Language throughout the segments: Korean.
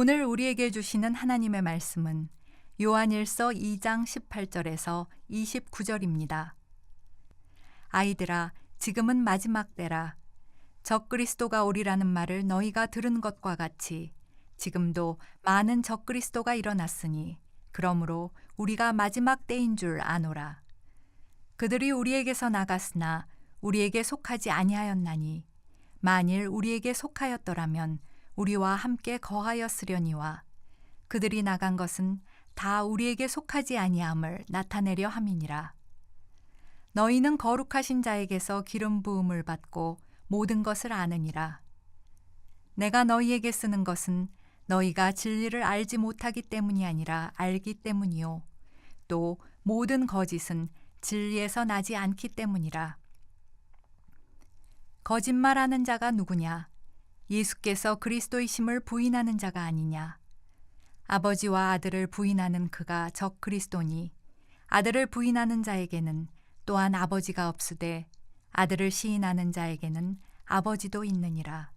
오늘 우리에게 주시는 하나님의 말씀은 요한일서 2장 18절에서 29절입니다. 아이들아, 지금은 마지막 때라. 적그리스도가 오리라는 말을 너희가 들은 것과 같이 지금도 많은 적그리스도가 일어났으니 그러므로 우리가 마지막 때인 줄 아노라. 그들이 우리에게서 나갔으나 우리에게 속하지 아니하였나니 만일 우리에게 속하였더라면 우리와 함께 거하였으려니와 그들이 나간 것은 다 우리에게 속하지 아니함을 나타내려 함이니라. 너희는 거룩하신 자에게서 기름 부음을 받고 모든 것을 아느니라. 내가 너희에게 쓰는 것은 너희가 진리를 알지 못하기 때문이 아니라 알기 때문이요 또 모든 거짓은 진리에서 나지 않기 때문이라. 거짓말하는 자가 누구냐? 예수께서 그리스도이심을 부인하는 자가 아니냐? 아버지와 아들을 부인하는 그가 적 그리스도니 아들을 부인하는 자에게는 또한 아버지가 없으되 아들을 시인하는 자에게는 아버지도 있느니라.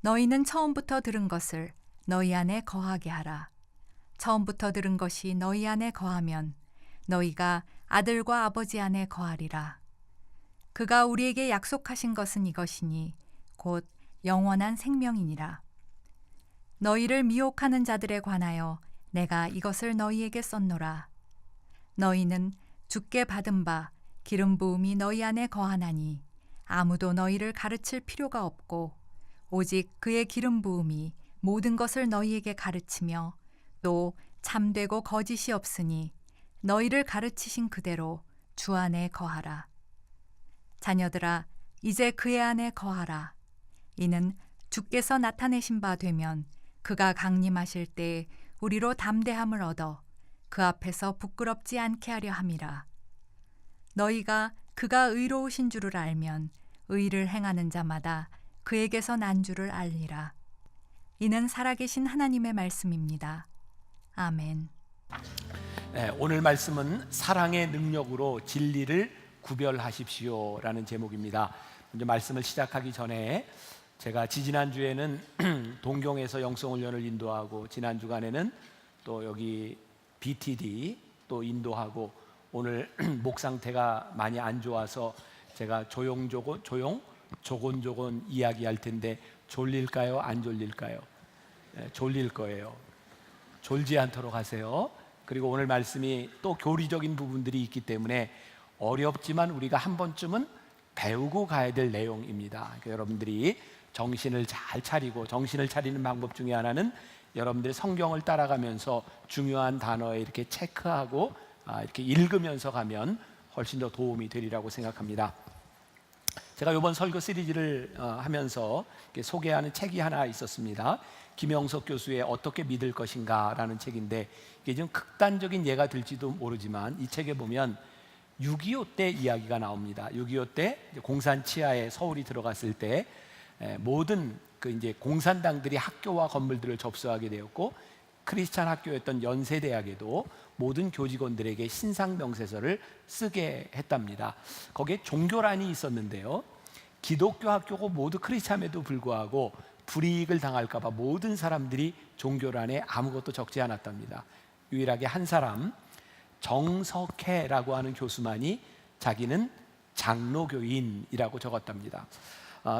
너희는 처음부터 들은 것을 너희 안에 거하게 하라. 처음부터 들은 것이 너희 안에 거하면 너희가 아들과 아버지 안에 거하리라. 그가 우리에게 약속하신 것은 이것이니 곧 영원한 생명이니라. 너희를 미혹하는 자들에 관하여 내가 이것을 너희에게 썼노라. 너희는 주께 받은 바 기름 부음이 너희 안에 거하나니 아무도 너희를 가르칠 필요가 없고 오직 그의 기름 부음이 모든 것을 너희에게 가르치며 또 참되고 거짓이 없으니 너희를 가르치신 그대로 주 안에 거하라. 자녀들아, 이제 그의 안에 거하라. 이는 주께서 나타내신 바 되면 그가 강림하실 때에 우리로 담대함을 얻어 그 앞에서 부끄럽지 않게 하려 함이라. 너희가 그가 의로우신 줄을 알면 의를 행하는 자마다 그에게서 난 줄을 알리라. 이는 살아계신 하나님의 말씀입니다. 아멘. 네, 오늘 말씀은 사랑의 능력으로 진리를 구별하십시오라는 제목입니다. 먼저 말씀을 시작하기 전에 제가 지지난주에는 동경에서 영성훈련을 인도하고 지난 주간에는 또 여기 BTD 또 인도하고 오늘 목 상태가 많이 안 좋아서 제가 조곤조곤 이야기할 텐데 졸릴까요? 안 졸릴까요? 졸릴 거예요. 졸지 않도록 하세요. 그리고 오늘 말씀이 또 교리적인 부분들이 있기 때문에 어렵지만 우리가 한 번쯤은 배우고 가야 될 내용입니다. 그러니까 여러분들이 정신을 잘 차리고, 정신을 차리는 방법 중에 하나는 여러분들이 성경을 따라가면서 중요한 단어에 이렇게 체크하고 이렇게 읽으면서 가면 훨씬 더 도움이 되리라고 생각합니다. 제가 이번 설교 시리즈를 하면서 소개하는 책이 하나 있었습니다. 김영석 교수의 어떻게 믿을 것인가 라는 책인데, 이게 좀 극단적인 예가 될지도 모르지만 이 책에 보면 6.25 때 이야기가 나옵니다. 6.25 때 공산 치하에 서울이 들어갔을 때 모든 이제 공산당들이 학교와 건물들을 접수하게 되었고, 크리스찬 학교였던 연세대학에도 모든 교직원들에게 신상명세서를 쓰게 했답니다. 거기에 종교란이 있었는데요, 기독교 학교고 모두 크리스찬에도 불구하고 불이익을 당할까 봐 모든 사람들이 종교란에 아무것도 적지 않았답니다. 유일하게 한 사람, 정석혜라고 하는 교수만이 자기는 장로교인이라고 적었답니다.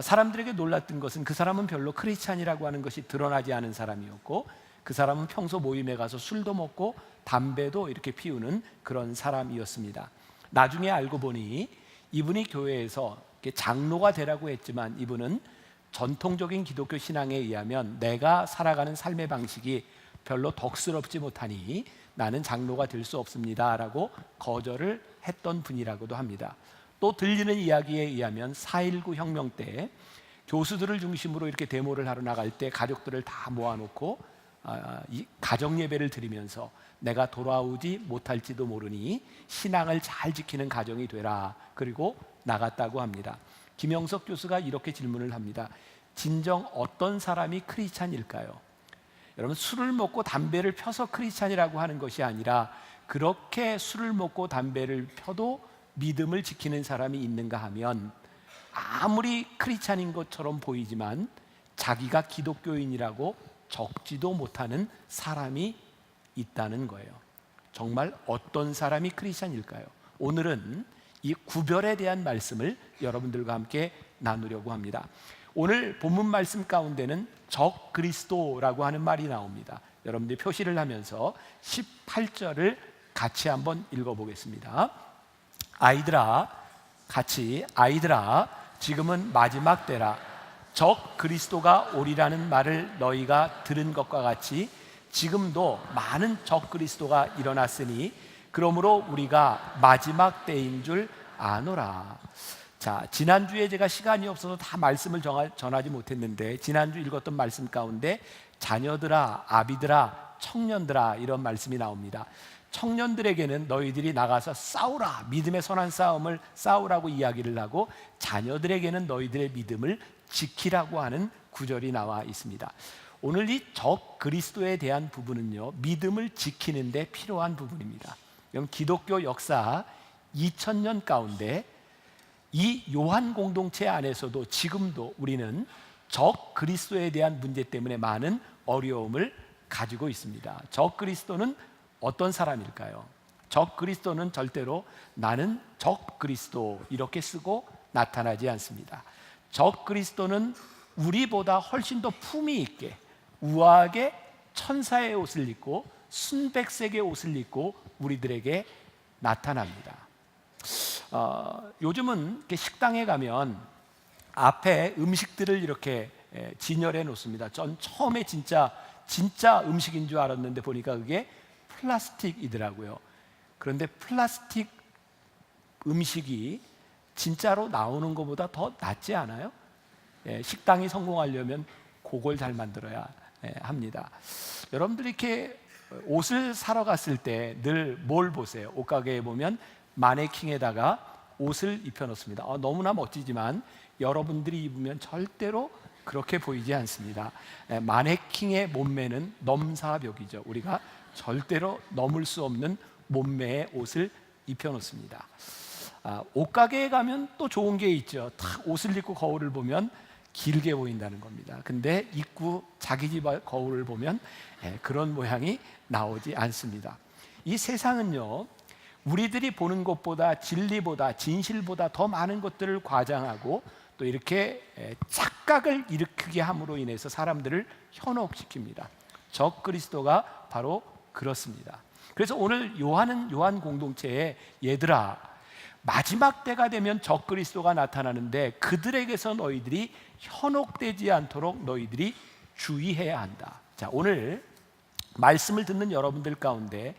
사람들에게 놀랐던 것은 그 사람은 별로 크리스찬이라고 하는 것이 드러나지 않은 사람이었고, 그 사람은 평소 모임에 가서 술도 먹고 담배도 이렇게 피우는 그런 사람이었습니다. 나중에 알고 보니 이분이 교회에서 장로가 되라고 했지만 이분은 전통적인 기독교 신앙에 의하면 내가 살아가는 삶의 방식이 별로 덕스럽지 못하니 나는 장로가 될 수 없습니다 라고 거절을 했던 분이라고도 합니다. 또 들리는 이야기에 의하면 4.19 혁명 때 교수들을 중심으로 이렇게 데모를 하러 나갈 때 가족들을 다 모아놓고 가정 예배를 드리면서 내가 돌아오지 못할지도 모르니 신앙을 잘 지키는 가정이 되라, 그리고 나갔다고 합니다. 김영석 교수가 이렇게 질문을 합니다. 진정 어떤 사람이 크리스찬일까요? 여러분, 술을 먹고 담배를 펴서 크리스찬이라고 하는 것이 아니라 그렇게 술을 먹고 담배를 펴도 믿음을 지키는 사람이 있는가 하면 아무리 크리스찬인 것처럼 보이지만 자기가 기독교인이라고 적지도 못하는 사람이 있다는 거예요. 정말 어떤 사람이 크리스찬일까요? 오늘은 이 구별에 대한 말씀을 여러분들과 함께 나누려고 합니다. 오늘 본문 말씀 가운데는 적 그리스도라고 하는 말이 나옵니다. 여러분들이 표시를 하면서 18절을 같이 한번 읽어보겠습니다. 아이들아, 같이 아이들아, 지금은 마지막 때라. 적 그리스도가 오리라는 말을 너희가 들은 것과 같이 지금도 많은 적 그리스도가 일어났으니 그러므로 우리가 마지막 때인 줄 아노라. 자, 지난주에 제가 시간이 없어서 다 말씀을 전하지 못했는데 지난주 읽었던 말씀 가운데 자녀들아, 아비들아, 청년들아 이런 말씀이 나옵니다. 청년들에게는 너희들이 나가서 싸우라, 믿음의 선한 싸움을 싸우라고 이야기를 하고, 자녀들에게는 너희들의 믿음을 지키라고 하는 구절이 나와 있습니다. 오늘 이 적 그리스도에 대한 부분은요, 믿음을 지키는 데 필요한 부분입니다. 그럼 기독교 역사 2000년 가운데 이 요한 공동체 안에서도 지금도 우리는 적 그리스도에 대한 문제 때문에 많은 어려움을 가지고 있습니다. 적 그리스도는 어떤 사람일까요? 적 그리스도는 절대로 나는 적 그리스도 이렇게 쓰고 나타나지 않습니다. 적 그리스도는 우리보다 훨씬 더 품위 있게 우아하게 천사의 옷을 입고 순백색의 옷을 입고 우리들에게 나타납니다. 요즘은 이렇게 식당에 가면 앞에 음식들을 이렇게 진열해 놓습니다. 전 처음에 진짜 음식인 줄 알았는데 보니까 그게 플라스틱이더라고요. 그런데 플라스틱 음식이 진짜로 나오는 것보다 더 낫지 않아요? 식당이 성공하려면 그걸 잘 만들어야 합니다. 여러분들이 이렇게 옷을 사러 갔을 때 늘 뭘 보세요? 옷가게에 보면 마네킹에다가 옷을 입혀놓습니다. 너무나 멋지지만 여러분들이 입으면 절대로 그렇게 보이지 않습니다. 마네킹의 몸매는 넘사벽이죠. 우리가 절대로 넘을 수 없는 몸매의 옷을 입혀놓습니다. 옷가게에 가면 또 좋은 게 있죠. 탁 옷을 입고 거울을 보면 길게 보인다는 겁니다. 근데 입고 자기 집 거울을 보면 그런 모양이 나오지 않습니다. 이 세상은요, 우리들이 보는 것보다 진리보다 진실보다 더 많은 것들을 과장하고 또 이렇게 착각을 일으키게 함으로 인해서 사람들을 현혹시킵니다. 적 그리스도가 바로 그렇습니다. 그래서 오늘 요한 공동체에 얘들아, 마지막 때가 되면 적 그리스도가 나타나는데 그들에게서 너희들이 현혹되지 않도록 너희들이 주의해야 한다. 자, 오늘 말씀을 듣는 여러분들 가운데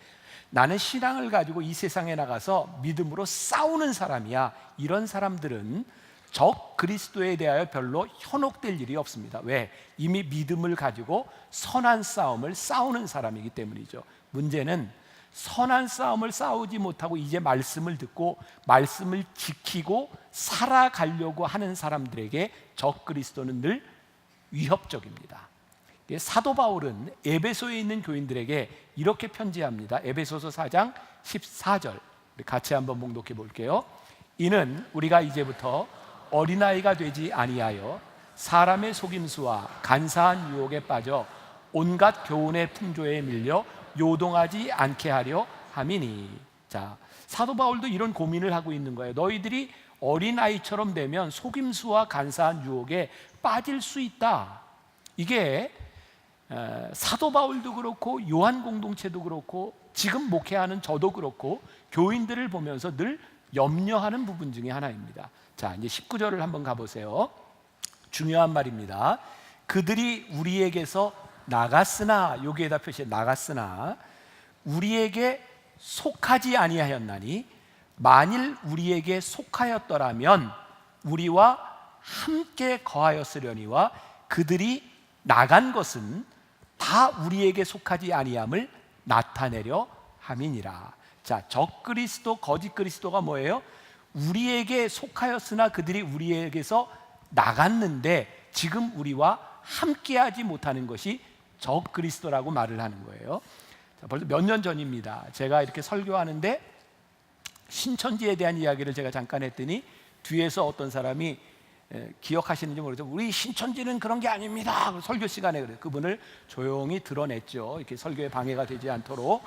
나는 신앙을 가지고 이 세상에 나가서 믿음으로 싸우는 사람이야, 이런 사람들은 적 그리스도에 대하여 별로 현혹될 일이 없습니다. 왜? 이미 믿음을 가지고 선한 싸움을 싸우는 사람이기 때문이죠. 문제는 선한 싸움을 싸우지 못하고 이제 말씀을 듣고 말씀을 지키고 살아가려고 하는 사람들에게 적 그리스도는 늘 위협적입니다. 사도 바울은 에베소에 있는 교인들에게 이렇게 편지합니다. 에베소서 4장 14절 같이 한번 봉독해 볼게요. 이는 우리가 이제부터 어린아이가 되지 아니하여 사람의 속임수와 간사한 유혹에 빠져 온갖 교훈의 풍조에 밀려 요동하지 않게 하려 함이니. 자, 사도 바울도 이런 고민을 하고 있는 거예요. 너희들이 어린아이처럼 되면 속임수와 간사한 유혹에 빠질 수 있다. 이게 사도 바울도 그렇고 요한 공동체도 그렇고 지금 목회하는 저도 그렇고 교인들을 보면서 늘 염려하는 부분 중에 하나입니다. 자, 이제 19절을 한번 가보세요. 중요한 말입니다. 그들이 우리에게서 나갔으나, 여기에다 표시해 나갔으나 우리에게 속하지 아니하였나니 만일 우리에게 속하였더라면 우리와 함께 거하였으려니와 그들이 나간 것은 다 우리에게 속하지 아니함을 나타내려 함이니라. 자, 적 그리스도, 거짓 그리스도가 뭐예요? 우리에게 속하였으나 그들이 우리에게서 나갔는데 지금 우리와 함께하지 못하는 것이 적 그리스도라고 말을 하는 거예요. 자, 벌써 몇 년 전입니다. 제가 이렇게 설교하는데 신천지에 대한 이야기를 제가 잠깐 했더니 뒤에서 어떤 사람이 기억하시는지 모르겠지만 우리 신천지는 그런 게 아닙니다. 설교 시간에 그래요. 그분을 조용히 드러냈죠. 이렇게 설교에 방해가 되지 않도록.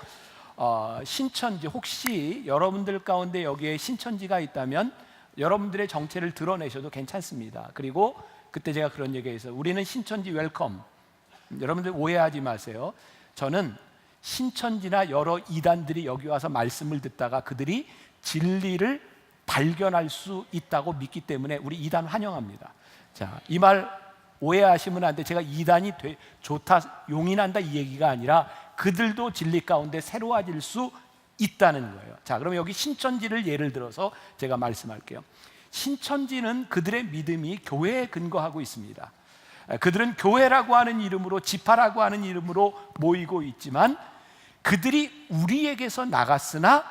신천지, 혹시 여러분들 가운데 여기에 신천지가 있다면 여러분들의 정체를 드러내셔도 괜찮습니다. 그리고 그때 제가 그런 얘기했어요. 우리는 신천지 웰컴. 여러분들 오해하지 마세요. 저는 신천지나 여러 이단들이 여기 와서 말씀을 듣다가 그들이 진리를 발견할 수 있다고 믿기 때문에 우리 이단 환영합니다. 자, 이 말 오해하시면 안 돼. 제가 이단이 좋다, 용인한다 이 얘기가 아니라 그들도 진리 가운데 새로워질 수 있다는 거예요. 자, 그럼 여기 신천지를 예를 들어서 제가 말씀할게요. 신천지는 그들의 믿음이 교회에 근거하고 있습니다. 그들은 교회라고 하는 이름으로, 지파라고 하는 이름으로 모이고 있지만 그들이 우리에게서 나갔으나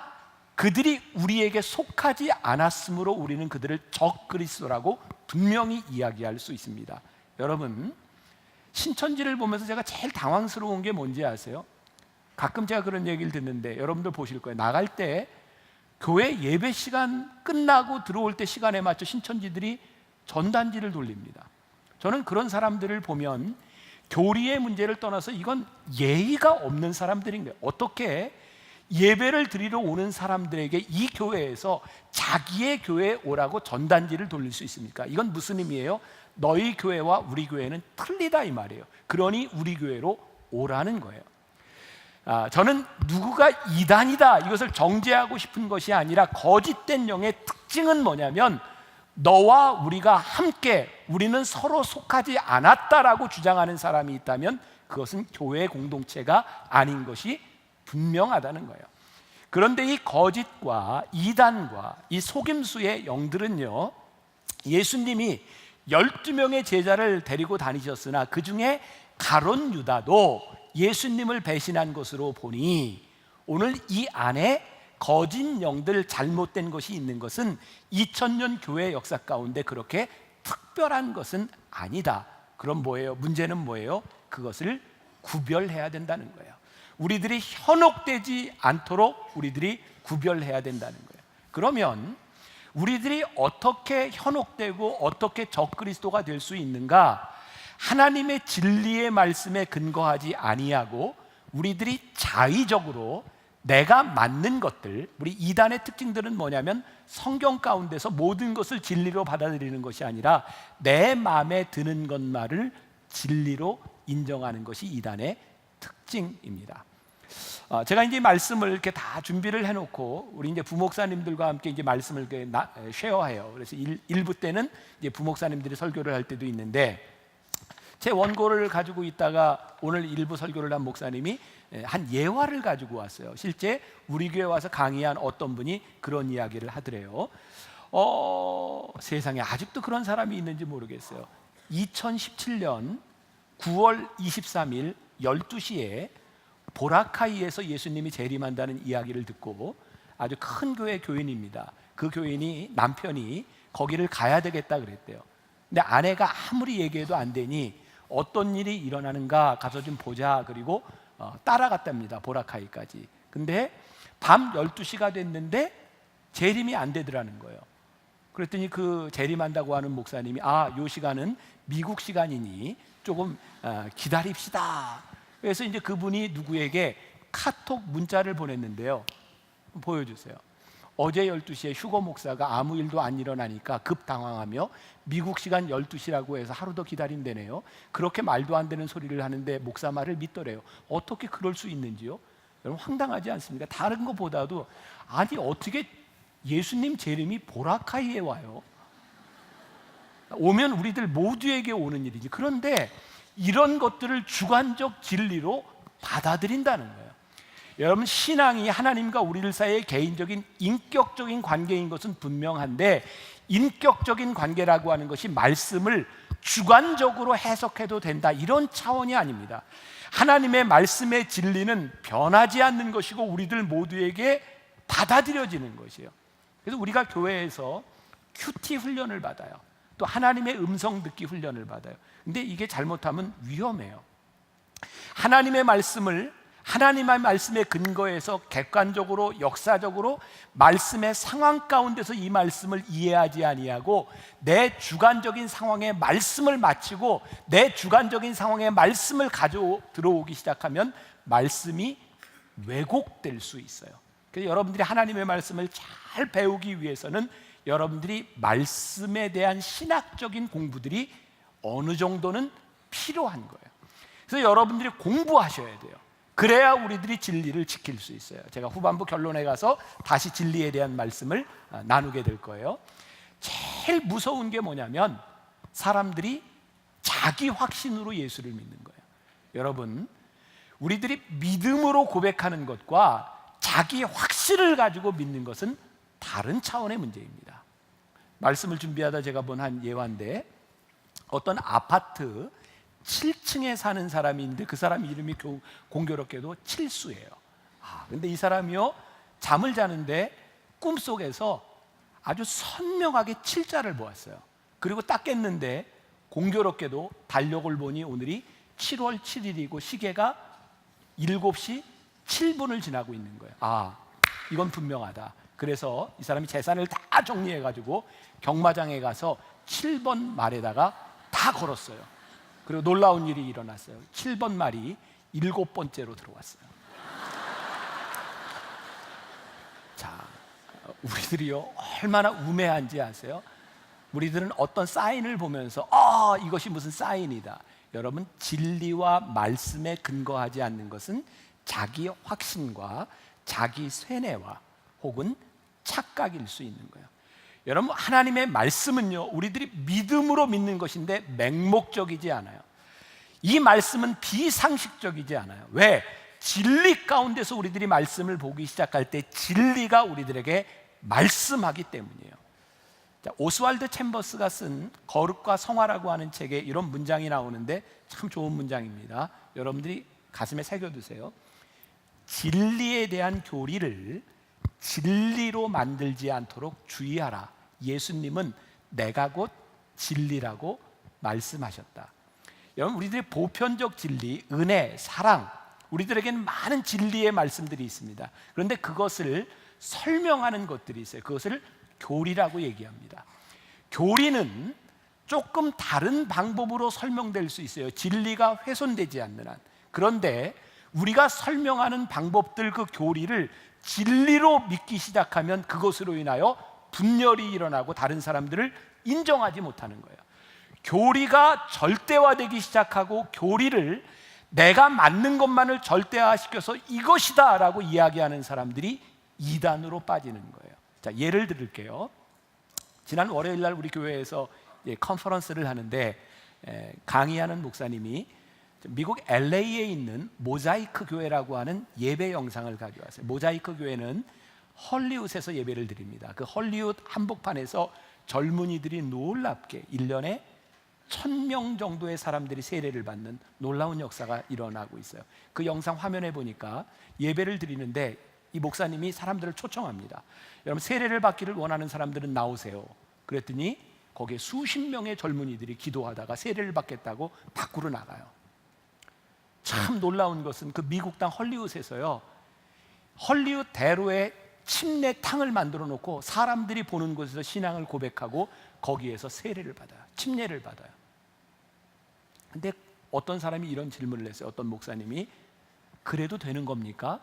그들이 우리에게 속하지 않았으므로 우리는 그들을 적그리스도라고 분명히 이야기할 수 있습니다. 여러분, 신천지를 보면서 제가 제일 당황스러운 게 뭔지 아세요? 가끔 제가 그런 얘기를 듣는데 여러분들 보실 거예요. 나갈 때 교회 예배 시간 끝나고 들어올 때 시간에 맞춰 신천지들이 전단지를 돌립니다. 저는 그런 사람들을 보면 교리의 문제를 떠나서 이건 예의가 없는 사람들인 거예요. 어떻게 예배를 드리러 오는 사람들에게 이 교회에서 자기의 교회에 오라고 전단지를 돌릴 수 있습니까? 이건 무슨 의미예요? 너희 교회와 우리 교회는 틀리다 이 말이에요. 그러니 우리 교회로 오라는 거예요. 저는 누구가 이단이다 이것을 정죄하고 싶은 것이 아니라 거짓된 영의 특징은 뭐냐면 너와 우리가 함께 우리는 서로 속하지 않았다라고 주장하는 사람이 있다면 그것은 교회 공동체가 아닌 것이 분명하다는 거예요. 그런데 이 거짓과 이단과 이 속임수의 영들은요, 예수님이 12명의 제자를 데리고 다니셨으나 그 중에 가룟 유다도 예수님을 배신한 것으로 보니 오늘 이 안에 거짓 영들, 잘못된 것이 있는 것은 2000년 교회 역사 가운데 그렇게 특별한 것은 아니다. 그럼 뭐예요? 문제는 뭐예요? 그것을 구별해야 된다는 거예요. 우리들이 현혹되지 않도록 우리들이 구별해야 된다는 거예요. 그러면 우리들이 어떻게 현혹되고 어떻게 적그리스도가 될 수 있는가? 하나님의 진리의 말씀에 근거하지 아니하고 우리들이 자의적으로 내가 맞는 것들, 우리 이단의 특징들은 뭐냐면 성경 가운데서 모든 것을 진리로 받아들이는 것이 아니라 내 마음에 드는 것만을 진리로 인정하는 것이 이단의 특징입니다. 제가 이제 말씀을 이렇게 다 준비를 해놓고 우리 이제 부목사님들과 함께 이제 말씀을 쉐어해요. 그래서 1부 때는 이제 부목사님들이 설교를 할 때도 있는데 제 원고를 가지고 있다가 오늘 일부 설교를 한 목사님이 한 예화를 가지고 왔어요. 실제 우리 교회 와서 강의한 어떤 분이 그런 이야기를 하더래요. 세상에 아직도 그런 사람이 있는지 모르겠어요. 2017년 9월 23일 12시에 보라카이에서 예수님이 재림한다는 이야기를 듣고 아주 큰 교회 교인입니다. 그 교인이 남편이 거기를 가야 되겠다 그랬대요. 근데 아내가 아무리 얘기해도 안 되니 어떤 일이 일어나는가 가서 좀 보자. 그리고 따라갔답니다. 보라카이까지. 근데 밤 12시가 됐는데 재림이 안 되더라는 거예요. 그랬더니 그 재림한다고 하는 목사님이 요 시간은 미국 시간이니 조금 기다립시다. 그래서 이제 그분이 누구에게 카톡 문자를 보냈는데요. 보여주세요. 어제 12시에 휴거 목사가 아무 일도 안 일어나니까 급당황하며 미국 시간 12시라고 해서 하루 더 기다린다네요. 그렇게 말도 안 되는 소리를 하는데 목사 말을 믿더래요. 어떻게 그럴 수 있는지요? 여러분 황당하지 않습니까? 다른 것보다도 아니 어떻게 예수님 재림이 보라카이에 와요? 오면 우리들 모두에게 오는 일이지. 그런데 이런 것들을 주관적 진리로 받아들인다는 거예요. 여러분 신앙이 하나님과 우리들 사이의 개인적인 인격적인 관계인 것은 분명한데 인격적인 관계라고 하는 것이 말씀을 주관적으로 해석해도 된다 이런 차원이 아닙니다. 하나님의 말씀의 진리는 변하지 않는 것이고 우리들 모두에게 받아들여지는 것이에요. 그래서 우리가 교회에서 큐티 훈련을 받아요. 또 하나님의 음성 듣기 훈련을 받아요. 근데 이게 잘못하면 위험해요. 하나님의 말씀을 하나님의 말씀에 근거해서 객관적으로 역사적으로 말씀의 상황 가운데서 이 말씀을 이해하지 아니하고 내 주관적인 상황에 말씀을 맞추고 내 주관적인 상황에 말씀을 가져 들어오기 시작하면 말씀이 왜곡될 수 있어요. 그래서 여러분들이 하나님의 말씀을 잘 배우기 위해서는 여러분들이 말씀에 대한 신학적인 공부들이 어느 정도는 필요한 거예요. 그래서 여러분들이 공부하셔야 돼요. 그래야 우리들이 진리를 지킬 수 있어요. 제가 후반부 결론에 가서 다시 진리에 대한 말씀을 나누게 될 거예요. 제일 무서운 게 뭐냐면 사람들이 자기 확신으로 예수를 믿는 거예요. 여러분, 우리들이 믿음으로 고백하는 것과 자기 확신을 가지고 믿는 것은 다른 차원의 문제입니다. 말씀을 준비하다 제가 본 한 예화인데, 어떤 아파트 7층에 사는 사람이 있는데 그 사람 이름이 공교롭게도 칠수예요. 근데 이 사람이요, 잠을 자는데 꿈속에서 아주 선명하게 7자를 보았어요. 그리고 딱 깼는데 공교롭게도 달력을 보니 오늘이 7월 7일이고 시계가 7시 7분을 지나고 있는 거예요. 이건 분명하다. 그래서 이 사람이 재산을 다 정리해가지고 경마장에 가서 7번 말에다가 다 걸었어요. 그리고 놀라운 일이 일어났어요. 7번 말이 7번째로 들어왔어요. 자, 우리들이요 얼마나 우매한지 아세요? 우리들은 어떤 사인을 보면서 이것이 무슨 사인이다. 여러분, 진리와 말씀에 근거하지 않는 것은 자기 확신과 자기 쇠뇌와 혹은 착각일 수 있는 거예요. 여러분, 하나님의 말씀은요 우리들이 믿음으로 믿는 것인데 맹목적이지 않아요. 이 말씀은 비상식적이지 않아요. 왜? 진리 가운데서 우리들이 말씀을 보기 시작할 때 진리가 우리들에게 말씀하기 때문이에요. 자, 오스왈드 챔버스가 쓴 거룩과 성화라고 하는 책에 이런 문장이 나오는데 참 좋은 문장입니다. 여러분들이 가슴에 새겨두세요. 진리에 대한 교리를 진리로 만들지 않도록 주의하라. 예수님은 내가 곧 진리라고 말씀하셨다. 여러분, 우리들의 보편적 진리, 은혜, 사랑, 우리들에게는 많은 진리의 말씀들이 있습니다. 그런데 그것을 설명하는 것들이 있어요. 그것을 교리라고 얘기합니다. 교리는 조금 다른 방법으로 설명될 수 있어요. 진리가 훼손되지 않는 한. 그런데 우리가 설명하는 방법들, 그 교리를 진리로 믿기 시작하면 그것으로 인하여 분열이 일어나고 다른 사람들을 인정하지 못하는 거예요. 교리가 절대화되기 시작하고 교리를 내가 맞는 것만을 절대화시켜서 이것이다 라고 이야기하는 사람들이 이단으로 빠지는 거예요. 자, 예를 들을게요. 지난 월요일 날 우리 교회에서 컨퍼런스를 하는데 강의하는 목사님이 미국 LA에 있는 모자이크 교회라고 하는 예배 영상을 가져왔어요. 모자이크 교회는 헐리우드에서 예배를 드립니다. 그 헐리우드 한복판에서 젊은이들이 놀랍게 1년에 1000명 정도의 사람들이 세례를 받는 놀라운 역사가 일어나고 있어요. 그 영상 화면에 보니까 예배를 드리는데 이 목사님이 사람들을 초청합니다. 여러분, 세례를 받기를 원하는 사람들은 나오세요. 그랬더니 거기에 수십 명의 젊은이들이 기도하다가 세례를 받겠다고 밖으로 나가요. 참 놀라운 것은 그 미국 땅 헐리우드에서요, 헐리우드 대로에 침례탕을 만들어 놓고 사람들이 보는 곳에서 신앙을 고백하고 거기에서 세례를 받아요. 침례를 받아요. 근데 어떤 사람이 이런 질문을 했어요. 어떤 목사님이, 그래도 되는 겁니까?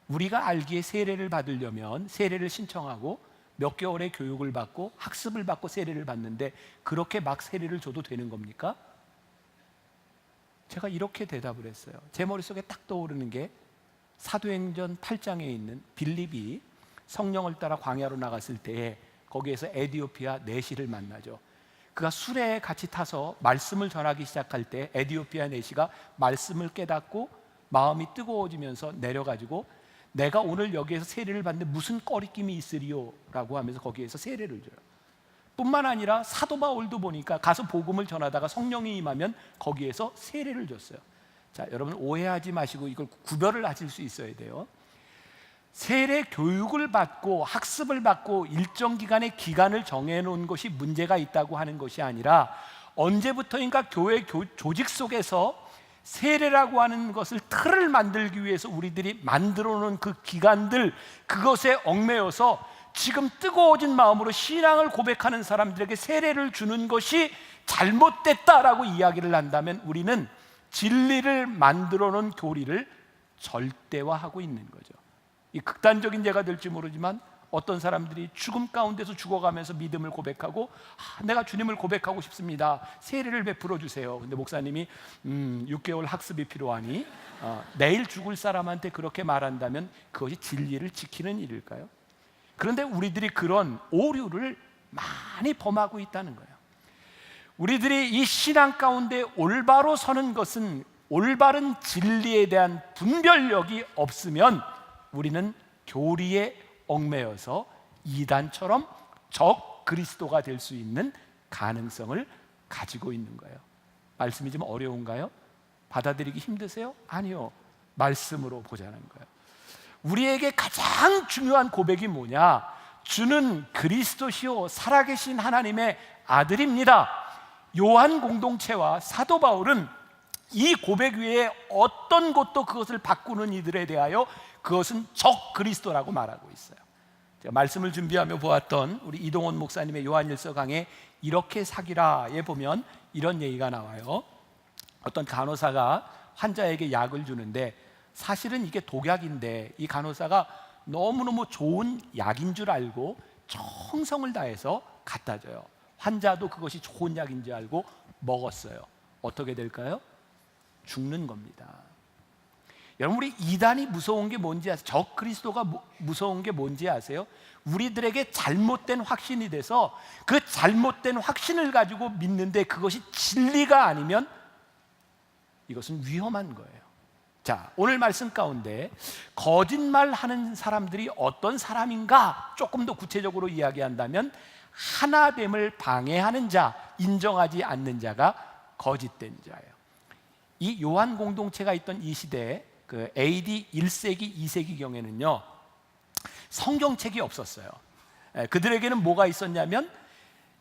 우리가 알기에 세례를 받으려면 세례를 신청하고 몇 개월의 교육을 받고 학습을 받고 세례를 받는데 그렇게 막 세례를 줘도 되는 겁니까? 제가 이렇게 대답을 했어요. 제 머릿속에 딱 떠오르는 게 사도행전 8장에 있는 빌립이 성령을 따라 광야로 나갔을 때에 거기에서 에디오피아 내시를 만나죠. 그가 수레에 같이 타서 말씀을 전하기 시작할 때 에디오피아 내시가 말씀을 깨닫고 마음이 뜨거워지면서 내려가지고 내가 오늘 여기에서 세례를 받는데 무슨 꺼리낌이 있으리요? 라고 하면서 거기에서 세례를 줘요. 뿐만 아니라 사도 바울도 보니까 가서 복음을 전하다가 성령이 임하면 거기에서 세례를 줬어요. 자, 여러분 오해하지 마시고 이걸 구별을 하실 수 있어야 돼요. 세례 교육을 받고 학습을 받고 일정 기간의 기간을 정해놓은 것이 문제가 있다고 하는 것이 아니라 언제부터인가 교회 조직 속에서 세례라고 하는 것을 틀을 만들기 위해서 우리들이 만들어 놓은 그 기간들, 그것에 얽매여서 지금 뜨거워진 마음으로 신앙을 고백하는 사람들에게 세례를 주는 것이 잘못됐다라고 이야기를 한다면 우리는 진리를 만들어 놓은 교리를 절대화하고 있는 거죠. 이 극단적인 예가 될지 모르지만 어떤 사람들이 죽음 가운데서 죽어가면서 믿음을 고백하고 내가 주님을 고백하고 싶습니다. 세례를 베풀어 주세요. 근데 목사님이 6개월 학습이 필요하니 내일 죽을 사람한테 그렇게 말한다면 그것이 진리를 지키는 일일까요? 그런데 우리들이 그런 오류를 많이 범하고 있다는 거예요. 우리들이 이 신앙 가운데 올바로 서는 것은 올바른 진리에 대한 분별력이 없으면 우리는 교리에 얽매여서 이단처럼 적 그리스도가 될 수 있는 가능성을 가지고 있는 거예요. 말씀이 좀 어려운가요? 받아들이기 힘드세요? 아니요. 말씀으로 보자는 거예요. 우리에게 가장 중요한 고백이 뭐냐? 주는 그리스도시요 살아계신 하나님의 아들입니다. 요한 공동체와 사도 바울은 이 고백 위에 어떤 것도 그것을 바꾸는 이들에 대하여 그것은 적 그리스도라고 말하고 있어요. 제가 말씀을 준비하며 보았던 우리 이동원 목사님의 요한일서 강에 이렇게 사귀라에 보면 이런 얘기가 나와요. 어떤 간호사가 환자에게 약을 주는데 사실은 이게 독약인데 이 간호사가 너무너무 좋은 약인 줄 알고 정성을 다해서 갖다 줘요. 환자도 그것이 좋은 약인 줄 알고 먹었어요. 어떻게 될까요? 죽는 겁니다. 여러분, 우리 이단이 무서운 게 뭔지 아세요? 적 그리스도가 무서운 게 뭔지 아세요? 우리들에게 잘못된 확신이 돼서 그 잘못된 확신을 가지고 믿는데 그것이 진리가 아니면 이것은 위험한 거예요. 자, 오늘 말씀 가운데 거짓말하는 사람들이 어떤 사람인가 조금 더 구체적으로 이야기한다면 하나됨을 방해하는 자, 인정하지 않는 자가 거짓된 자예요. 이 요한 공동체가 있던 이 시대에 그 AD 1세기, 2세기 경에는요 성경책이 없었어요. 그들에게는 뭐가 있었냐면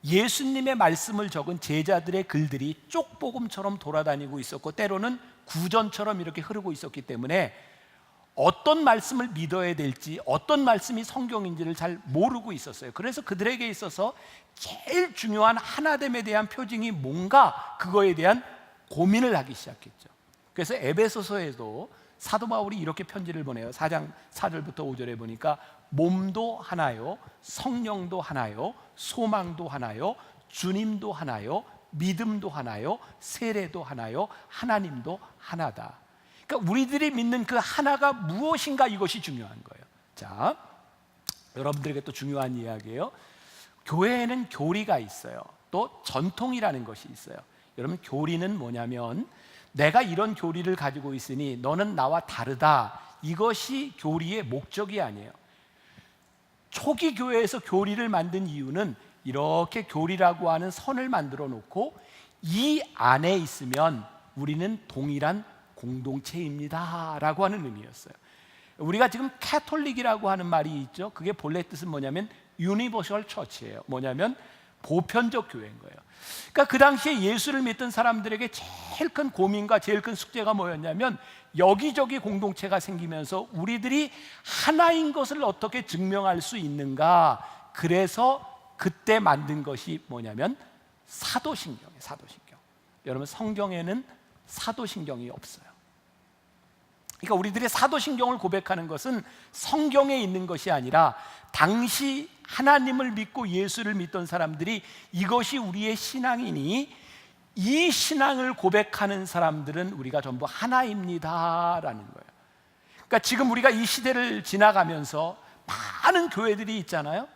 예수님의 말씀을 적은 제자들의 글들이 쪽복음처럼 돌아다니고 있었고 때로는 구전처럼 이렇게 흐르고 있었기 때문에 어떤 말씀을 믿어야 될지 어떤 말씀이 성경인지를 잘 모르고 있었어요. 그래서 그들에게 있어서 제일 중요한 하나됨에 대한 표징이 뭔가 그거에 대한 고민을 하기 시작했죠. 그래서 에베소서에도 사도 바울이 이렇게 편지를 보내요. 4장 4절부터 5절에 보니까 몸도 하나요, 성령도 하나요, 소망도 하나요, 주님도 하나요, 믿음도 하나요, 세례도 하나요, 하나님도 하나다. 그러니까 우리들이 믿는 그 하나가 무엇인가 이것이 중요한 거예요. 자, 여러분들에게 또 중요한 이야기예요. 교회에는 교리가 있어요. 또 전통이라는 것이 있어요. 여러분, 교리는 뭐냐면 내가 이런 교리를 가지고 있으니 너는 나와 다르다. 이것이 교리의 목적이 아니에요. 초기 교회에서 교리를 만든 이유는 이렇게 교리라고 하는 선을 만들어 놓고 이 안에 있으면 우리는 동일한 공동체입니다 라고 하는 의미였어요. 우리가 지금 캐톨릭이라고 하는 말이 있죠. 그게 본래 뜻은 뭐냐면 유니버셜 처치예요. 뭐냐면 보편적 교회인 거예요. 그러니까 그 당시에 예수를 믿던 사람들에게 제일 큰 고민과 제일 큰 숙제가 뭐였냐면 여기저기 공동체가 생기면서 우리들이 하나인 것을 어떻게 증명할 수 있는가. 그래서 그때 만든 것이 뭐냐면 사도신경이에요. 사도신경. 여러분, 성경에는 사도신경이 없어요. 그러니까 우리들의 사도신경을 고백하는 것은 성경에 있는 것이 아니라 당시 하나님을 믿고 예수를 믿던 사람들이 이것이 우리의 신앙이니 이 신앙을 고백하는 사람들은 우리가 전부 하나입니다라는 거예요. 그러니까 지금 우리가 이 시대를 지나가면서 많은 교회들이 있잖아요.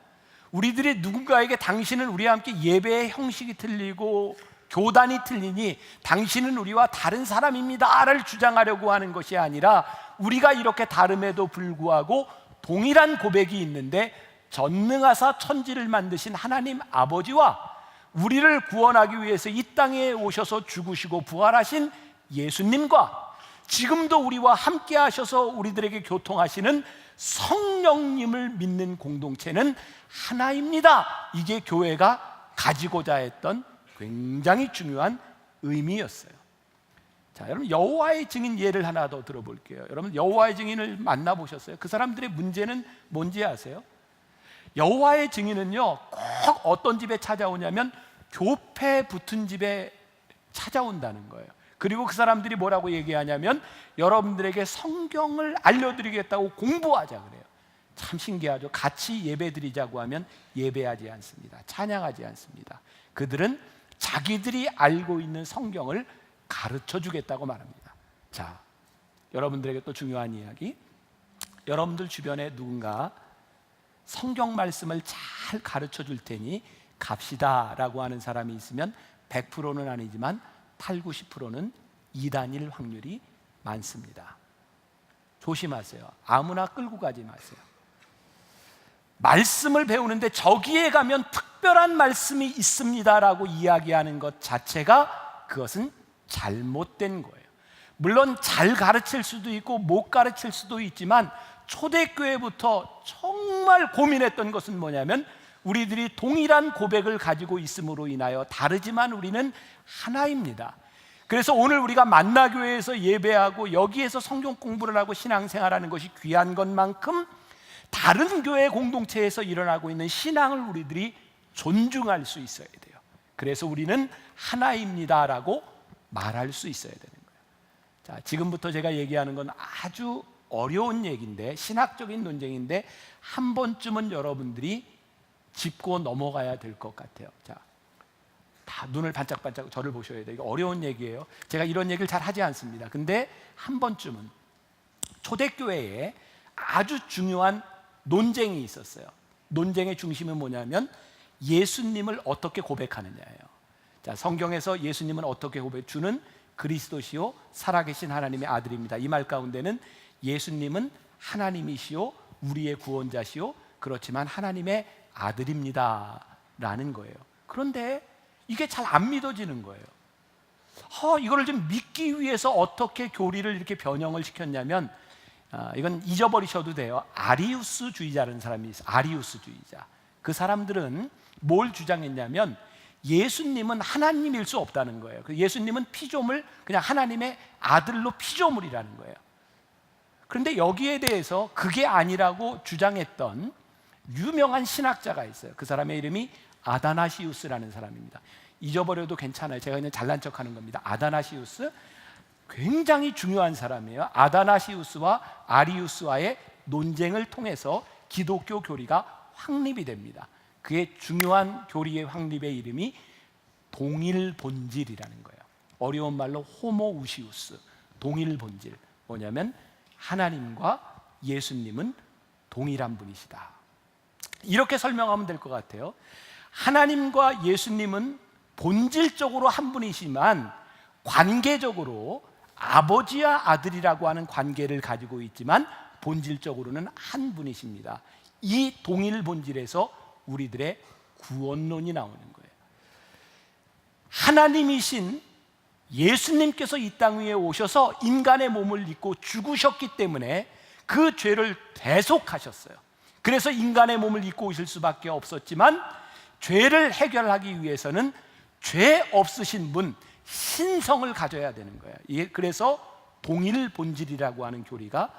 우리들이 누군가에게 당신은 우리와 함께 예배의 형식이 틀리고 교단이 틀리니 당신은 우리와 다른 사람입니다를 주장하려고 하는 것이 아니라 우리가 이렇게 다름에도 불구하고 동일한 고백이 있는데 전능하사 천지를 만드신 하나님 아버지와 우리를 구원하기 위해서 이 땅에 오셔서 죽으시고 부활하신 예수님과 지금도 우리와 함께 하셔서 우리들에게 교통하시는 성령님을 믿는 공동체는 하나입니다. 이게 교회가 가지고자 했던 굉장히 중요한 의미였어요. 자, 여러분 여호와의 증인 예를 하나 더 들어볼게요. 여러분 여호와의 증인을 만나보셨어요? 그 사람들의 문제는 뭔지 아세요? 여호와의 증인은요 꼭 어떤 집에 찾아오냐면 교패 붙은 집에 찾아온다는 거예요. 그리고 그 사람들이 뭐라고 얘기하냐면 여러분들에게 성경을 알려드리겠다고 공부하자 그래요. 참 신기하죠. 같이 예배드리자고 하면 예배하지 않습니다. 찬양하지 않습니다. 그들은 자기들이 알고 있는 성경을 가르쳐 주겠다고 말합니다. 자, 여러분들에게 또 중요한 이야기. 여러분들 주변에 누군가 성경 말씀을 잘 가르쳐 줄 테니 갑시다 라고 하는 사람이 있으면 100%는 아니지만 8, 90%는 이단일 확률이 많습니다. 조심하세요. 아무나 끌고 가지 마세요. 말씀을 배우는데 저기에 가면 특별한 말씀이 있습니다 라고 이야기하는 것 자체가 그것은 잘못된 거예요. 물론 잘 가르칠 수도 있고 못 가르칠 수도 있지만 초대교회부터 정말 고민했던 것은 뭐냐면 우리들이 동일한 고백을 가지고 있음으로 인하여 다르지만 우리는 하나입니다. 그래서 오늘 우리가 만나교회에서 예배하고 여기에서 성경 공부를 하고 신앙생활하는 것이 귀한 것만큼 다른 교회 공동체에서 일어나고 있는 신앙을 우리들이 존중할 수 있어야 돼요. 그래서 우리는 하나입니다라고 말할 수 있어야 되는 거예요. 자, 지금부터 제가 얘기하는 건 아주 어려운 얘기인데 신학적인 논쟁인데 한 번쯤은 여러분들이 짚고 넘어가야 될 것 같아요. 자, 다 눈을 반짝반짝 저를 보셔야 돼요. 이거 어려운 얘기예요. 제가 이런 얘기를 잘 하지 않습니다. 근데 한 번쯤은 초대교회에 아주 중요한 논쟁이 있었어요. 논쟁의 중심은 뭐냐면 예수님을 어떻게 고백하느냐예요. 자, 성경에서 예수님은 어떻게 고백? 주는 그리스도시요 살아계신 하나님의 아들입니다. 이 말 가운데는 예수님은 하나님이시요 우리의 구원자시요 그렇지만 하나님의 아들입니다 라는 거예요. 그런데 이게 잘 안 믿어지는 거예요. 이거를 좀 믿기 위해서 어떻게 교리를 이렇게 변형을 시켰냐면 이건 잊어버리셔도 돼요. 아리우스주의자라는 사람이 있어요. 아리우스주의자. 그 사람들은 뭘 주장했냐면 예수님은 하나님일 수 없다는 거예요. 예수님은 피조물, 그냥 하나님의 아들로 피조물이라는 거예요. 그런데 여기에 대해서 그게 아니라고 주장했던 유명한 신학자가 있어요. 그 사람의 이름이 아다나시우스라는 사람입니다. 잊어버려도 괜찮아요. 제가 그냥 잘난 척하는 겁니다. 아다나시우스 굉장히 중요한 사람이에요. 아다나시우스와 아리우스와의 논쟁을 통해서 기독교 교리가 확립이 됩니다. 그의 중요한 교리의 확립의 이름이 동일본질이라는 거예요. 어려운 말로 호모우시우스, 동일본질. 뭐냐면 하나님과 예수님은 동일한 분이시다. 이렇게 설명하면 될 것 같아요. 하나님과 예수님은 본질적으로 한 분이시지만 관계적으로 아버지와 아들이라고 하는 관계를 가지고 있지만 본질적으로는 한 분이십니다. 이 동일 본질에서 우리들의 구원론이 나오는 거예요. 하나님이신 예수님께서 이 땅 위에 오셔서 인간의 몸을 입고 죽으셨기 때문에 그 죄를 대속하셨어요. 그래서 인간의 몸을 입고 오실 수밖에 없었지만 죄를 해결하기 위해서는 죄 없으신 분, 신성을 가져야 되는 거예요. 그래서 동일 본질이라고 하는 교리가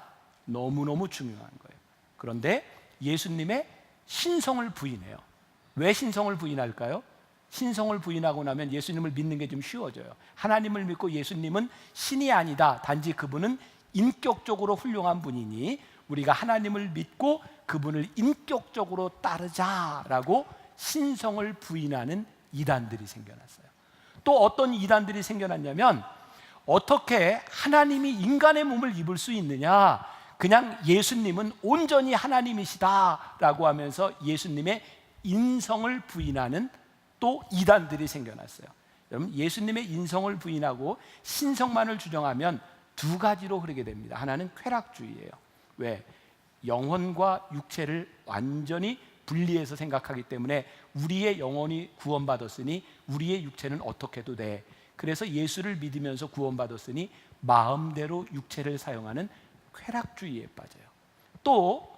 너무너무 중요한 거예요. 그런데 예수님의 신성을 부인해요. 왜 신성을 부인할까요? 신성을 부인하고 나면 예수님을 믿는 게 좀 쉬워져요. 하나님을 믿고 예수님은 신이 아니다. 단지 그분은 인격적으로 훌륭한 분이니 우리가 하나님을 믿고 그분을 인격적으로 따르자라고 신성을 부인하는 이단들이 생겨났어요. 또 어떤 이단들이 생겨났냐면 어떻게 하나님이 인간의 몸을 입을 수 있느냐, 그냥 예수님은 온전히 하나님이시다라고 하면서 예수님의 인성을 부인하는 또 이단들이 생겨났어요. 여러분, 예수님의 인성을 부인하고 신성만을 주장하면 두 가지로 흐르게 됩니다. 하나는 쾌락주의예요. 왜? 영혼과 육체를 완전히 분리해서 생각하기 때문에 우리의 영혼이 구원받았으니 우리의 육체는 어떻게 해도 돼. 그래서 예수를 믿으면서 구원받았으니 마음대로 육체를 사용하는 쾌락주의에 빠져요. 또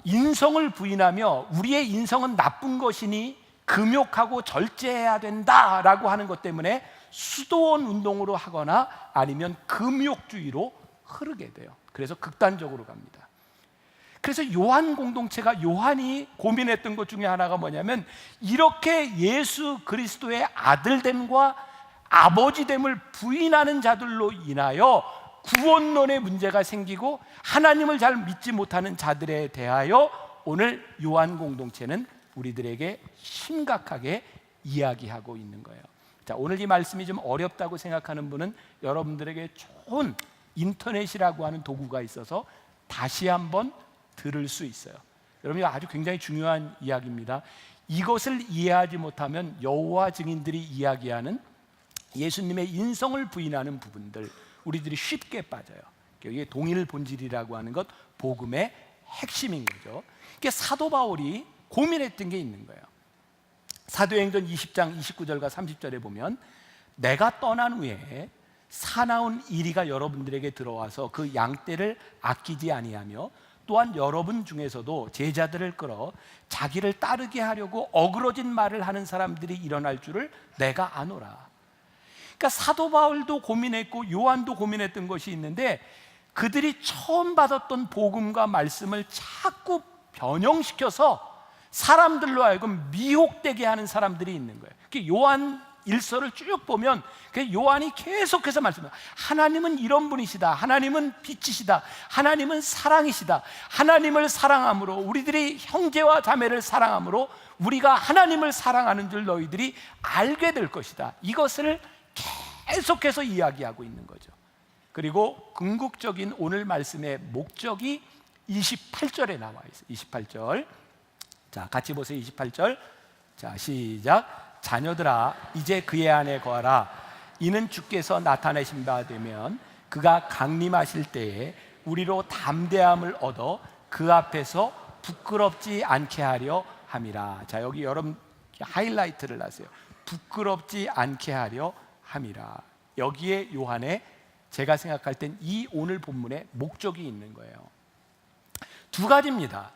인성을 부인하며 우리의 인성은 나쁜 것이니 금욕하고 절제해야 된다라고 하는 것 때문에 수도원 운동으로 하거나 아니면 금욕주의로 흐르게 돼요. 그래서 극단적으로 갑니다. 그래서 요한 공동체가 요한이 고민했던 것 중에 하나가 뭐냐면 이렇게 예수 그리스도의 아들됨과 아버지됨을 부인하는 자들로 인하여 구원론의 문제가 생기고 하나님을 잘 믿지 못하는 자들에 대하여 오늘 요한 공동체는 우리들에게 심각하게 이야기하고 있는 거예요. 자, 오늘 이 말씀이 좀 어렵다고 생각하는 분은 여러분들에게 좋은 인터넷이라고 하는 도구가 있어서 다시 한번 들을 수 있어요. 여러분, 이거 아주 굉장히 중요한 이야기입니다. 이것을 이해하지 못하면 여호와 증인들이 이야기하는 예수님의 인성을 부인하는 부분들 우리들이 쉽게 빠져요. 이게 동일 본질이라고 하는 것, 복음의 핵심인 거죠. 이게 사도 바울이 고민했던 게 있는 거예요. 사도행전 20장 29절과 30절에 보면 내가 떠난 후에 사나운 이리가 여러분들에게 들어와서 그 양떼를 아끼지 아니하며 또한 여러분 중에서도 제자들을 끌어 자기를 따르게 하려고 어그러진 말을 하는 사람들이 일어날 줄을 내가 아노라. 그러니까 사도 바울도 고민했고 요한도 고민했던 것이 있는데 그들이 처음 받았던 복음과 말씀을 자꾸 변형시켜서 사람들로 하여금 미혹되게 하는 사람들이 있는 거예요. 요한 일서를 쭉 보면 요한이 계속해서 말씀합니다. 하나님은 이런 분이시다. 하나님은 빛이시다. 하나님은 사랑이시다. 하나님을 사랑함으로 우리들이 형제와 자매를 사랑함으로 우리가 하나님을 사랑하는 줄 너희들이 알게 될 것이다. 이것을 계속해서 이야기하고 있는 거죠. 그리고 궁극적인 오늘 말씀의 목적이 28절에 나와 있어요. 28절. 자, 같이 보세요. 28절. 자, 시작. 자녀들아, 이제 그의 안에 거하라. 이는 주께서 나타내신 바 되면 그가 강림하실 때에 우리로 담대함을 얻어 그 앞에서 부끄럽지 않게 하려 함이라. 자, 여기 여러분 하이라이트를 하세요. 부끄럽지 않게 하려 함이라. 여기에 요한의 제가 생각할 땐 이 오늘 본문의 목적이 있는 거예요. 두 가지입니다.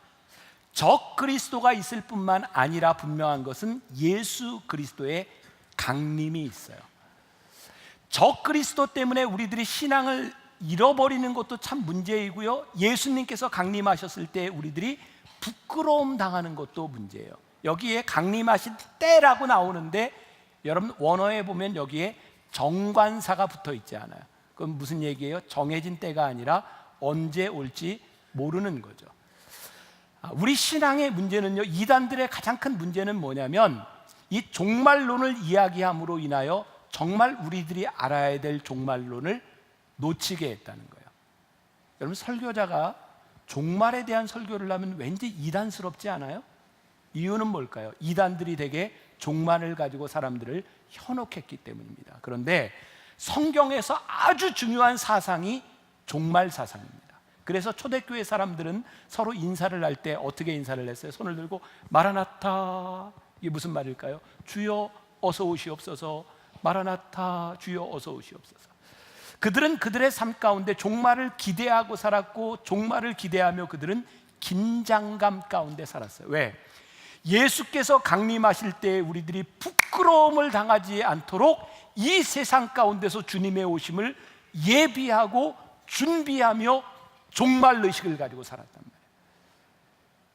적 그리스도가 있을 뿐만 아니라 분명한 것은 예수 그리스도의 강림이 있어요. 적 그리스도 때문에 우리들이 신앙을 잃어버리는 것도 참 문제이고요, 예수님께서 강림하셨을 때 우리들이 부끄러움 당하는 것도 문제예요. 여기에 강림하신 때라고 나오는데 여러분 원어에 보면 여기에 정관사가 붙어 있지 않아요. 그건 무슨 얘기예요? 정해진 때가 아니라 언제 올지 모르는 거죠. 우리 신앙의 문제는요, 이단들의 가장 큰 문제는 뭐냐면 이 종말론을 이야기함으로 인하여 정말 우리들이 알아야 될 종말론을 놓치게 했다는 거예요. 여러분, 설교자가 종말에 대한 설교를 하면 왠지 이단스럽지 않아요? 이유는 뭘까요? 이단들이 되게 종말을 가지고 사람들을 현혹했기 때문입니다. 그런데 성경에서 아주 중요한 사상이 종말 사상입니다. 그래서 초대교회 사람들은 서로 인사를 할 때 어떻게 인사를 했어요? 손을 들고 마라나타. 이게 무슨 말일까요? 주여 어서 오시옵소서. 마라나타, 주여 어서 오시옵소서. 그들은 그들의 삶 가운데 종말을 기대하고 살았고 종말을 기대하며 그들은 긴장감 가운데 살았어요. 왜? 예수께서 강림하실 때 우리들이 부끄러움을 당하지 않도록 이 세상 가운데서 주님의 오심을 예비하고 준비하며 종말 의식을 가지고 살았단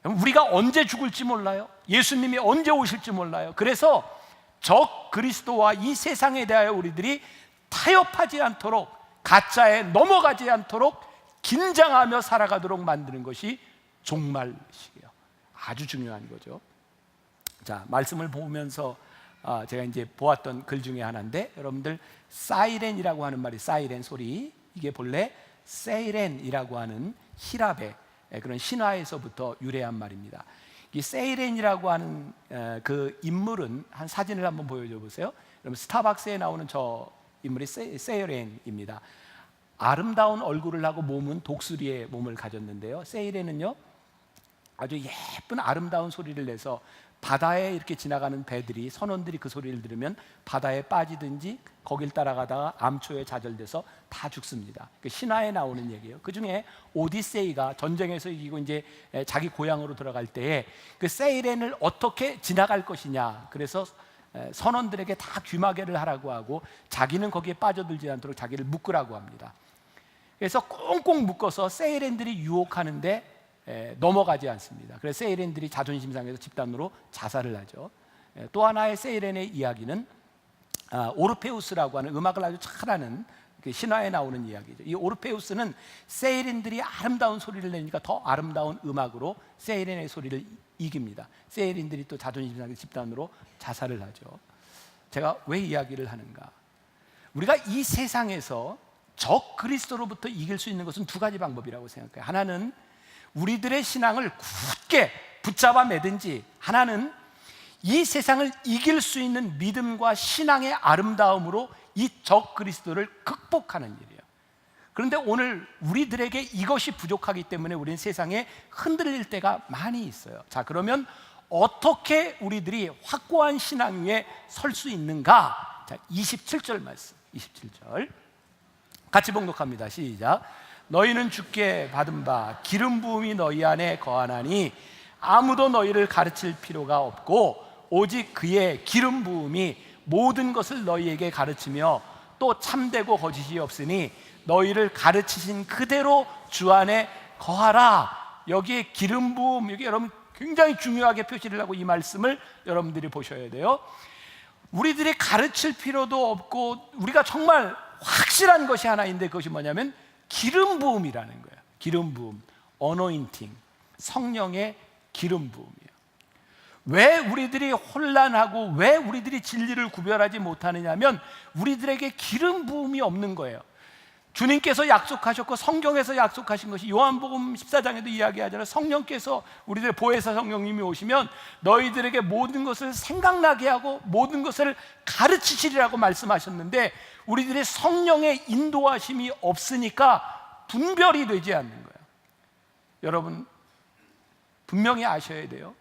말이에요. 우리가 언제 죽을지 몰라요. 예수님이 언제 오실지 몰라요. 그래서 적 그리스도와 이 세상에 대하여 우리들이 타협하지 않도록, 가짜에 넘어가지 않도록 긴장하며 살아가도록 만드는 것이 종말 의식이에요. 아주 중요한 거죠. 자, 말씀을 보면서 제가 이제 보았던 글 중에 하나인데, 여러분들 사이렌이라고 하는 말이, 사이렌 소리, 이게 본래 세이렌이라고 하는 히랍의 그런 신화에서부터 유래한 말입니다. 이 세이렌이라고 하는 그 인물은, 한 사진을 한번 보여줘 보세요. 여러분, 스타벅스에 나오는 저 인물이 세이렌입니다. 아름다운 얼굴을 하고 몸은 독수리의 몸을 가졌는데요, 세이렌은요 아주 예쁜 아름다운 소리를 내서 바다에 이렇게 지나가는 배들이, 선원들이 그 소리를 들으면 바다에 빠지든지 거길 따라가다가 암초에 좌절돼서 다 죽습니다. 그 신화에 나오는 얘기예요. 그 중에 오디세이가 전쟁에서 이기고 이제 자기 고향으로 들어갈 때에 그 세이렌을 어떻게 지나갈 것이냐, 그래서 선원들에게 다 귀마개를 하라고 하고 자기는 거기에 빠져들지 않도록 자기를 묶으라고 합니다. 그래서 꽁꽁 묶어서 세이렌들이 유혹하는데 넘어가지 않습니다. 그래서 세이렌들이 자존심 상해서 집단으로 자살을 하죠. 또 하나의 세이렌의 이야기는 오르페우스라고 하는, 음악을 아주 잘하는 신화에 나오는 이야기죠. 이 오르페우스는 세이렌들이 아름다운 소리를 내니까 더 아름다운 음악으로 세이렌의 소리를 이깁니다. 세이렌들이 또 자존심 상해 집단으로 자살을 하죠. 제가 왜 이야기를 하는가? 우리가 이 세상에서 적 그리스도로부터 이길 수 있는 것은 두 가지 방법이라고 생각해요. 하나는 우리들의 신앙을 굳게 붙잡아 매든지, 하나는 이 세상을 이길 수 있는 믿음과 신앙의 아름다움으로 이 적 그리스도를 극복하는 일이에요. 그런데 오늘 우리들에게 이것이 부족하기 때문에 우리는 세상에 흔들릴 때가 많이 있어요. 자, 그러면 어떻게 우리들이 확고한 신앙 위에 설 수 있는가? 자, 27절 말씀, 27절 같이 봉독합니다. 시작. 너희는 주께 받은 바 기름 부음이 너희 안에 거하나니 아무도 너희를 가르칠 필요가 없고 오직 그의 기름 부음이 모든 것을 너희에게 가르치며 또 참되고 거짓이 없으니 너희를 가르치신 그대로 주 안에 거하라. 여기에 기름 부음, 여기 여러분 굉장히 중요하게 표시를 하고 이 말씀을 여러분들이 보셔야 돼요. 우리들이 가르칠 필요도 없고 우리가 정말 확실한 것이 하나 있는데 그것이 뭐냐면 기름 부음이라는 거예요. 기름 부음, 어노인팅, 성령의 기름 부음이에요. 왜 우리들이 혼란하고 왜 우리들이 진리를 구별하지 못하느냐면 우리들에게 기름 부음이 없는 거예요. 주님께서 약속하셨고 성경에서 약속하신 것이 요한복음 14장에도 이야기하잖아요. 성령께서, 우리들의 보혜사 성령님이 오시면 너희들에게 모든 것을 생각나게 하고 모든 것을 가르치시리라고 말씀하셨는데 우리들의 성령의 인도하심이 없으니까 분별이 되지 않는 거예요. 여러분 분명히 아셔야 돼요.